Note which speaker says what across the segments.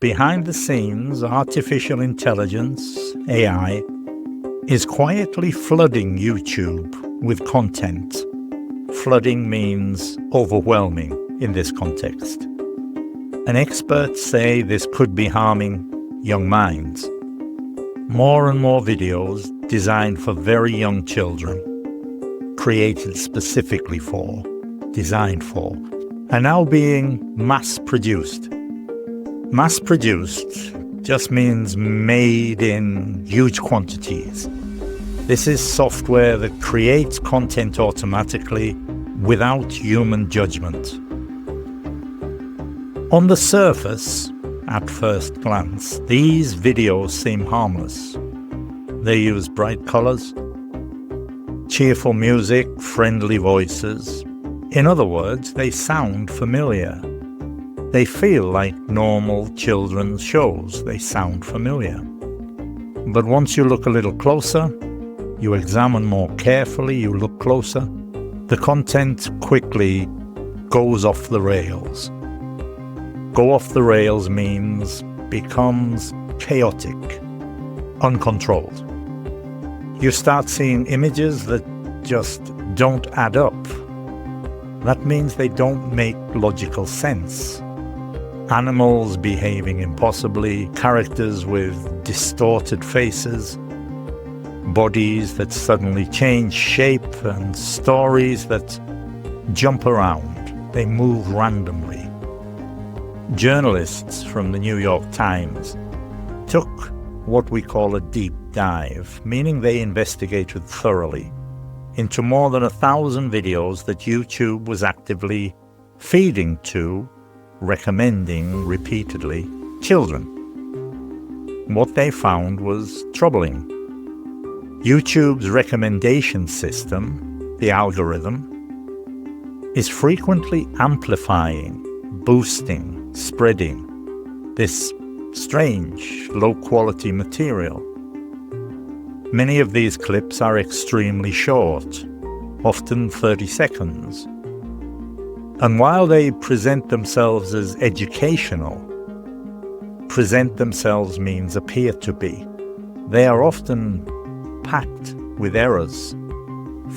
Speaker 1: Behind the scenes, artificial intelligence, AI, is quietly flooding YouTube with content. Flooding means overwhelming in this context. And experts say this could be harming young minds. More and more videos designed for very young children, created specifically for, designed for, are now being mass-produced. Mass-produced just means made in huge quantities. This is software that creates content automatically without human judgment. On the surface, at first glance, these videos seem harmless. They use bright colors, cheerful music, friendly voices. In other words, they sound familiar. They feel like normal children's shows. They sound familiar. But once you look a little closer, you examine more carefully, you look closer, the content quickly goes off the rails. Go off the rails means becomes chaotic, uncontrolled. You start seeing images that just don't add up. That means they don't make logical sense. Animals behaving impossibly, characters with distorted faces, bodies that suddenly change shape, and stories that jump around. They move randomly. Journalists from the New York Times took what we call a deep dive, meaning they investigated thoroughly into more than 1,000 videos that YouTube was actively feeding to, recommending repeatedly, children. What they found was troubling. YouTube's recommendation system, the algorithm, is frequently amplifying, boosting, spreading this strange, low-quality material. Many of these clips are extremely short, often 30 seconds. And while they present themselves as educational, present themselves means appear to be, they are often packed with errors,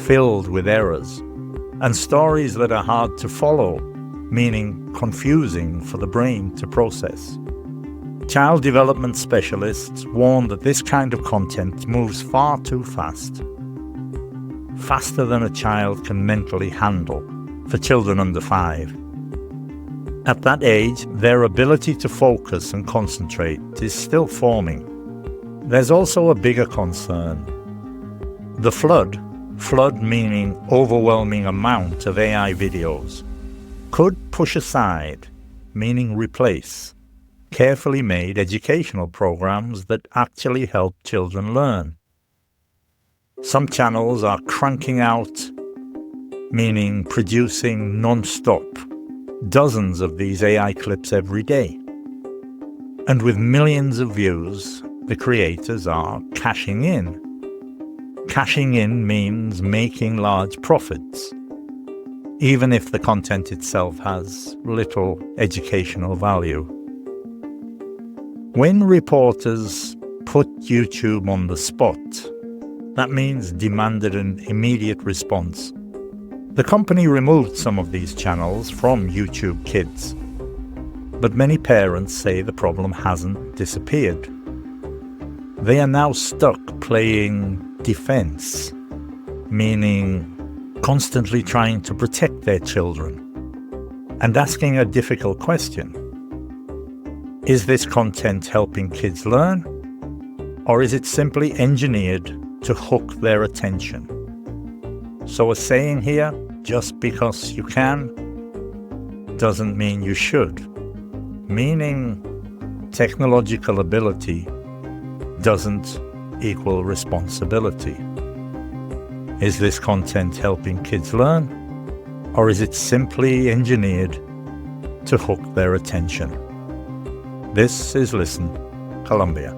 Speaker 1: filled with errors, and stories that are hard to follow, meaning confusing for the brain to process. Child development specialists warn that this kind of content moves far too fast, faster than a child can mentally handle for children under 5. At that age, their ability to focus and concentrate is still forming. There's also a bigger concern. The flood meaning overwhelming amount of AI videos, could push aside, meaning replace, carefully made educational programs that actually help children learn. Some channels are cranking out, meaning producing non-stop, dozens of these AI clips every day. And with millions of views, the creators are cashing in. Cashing in means making large profits, even if the content itself has little educational value. When reporters put YouTube on the spot, that means demanded an immediate response. The company removed some of these channels from YouTube Kids, but many parents say the problem hasn't disappeared. They are now stuck playing defense, meaning constantly trying to protect their children, and asking a difficult question. Is this content helping kids learn, or is it simply engineered to hook their attention? So a saying here, just because you can, doesn't mean you should, meaning technological ability doesn't equal responsibility. Is this content helping kids learn, or is it simply engineered to hook their attention? This is Listen Colombia.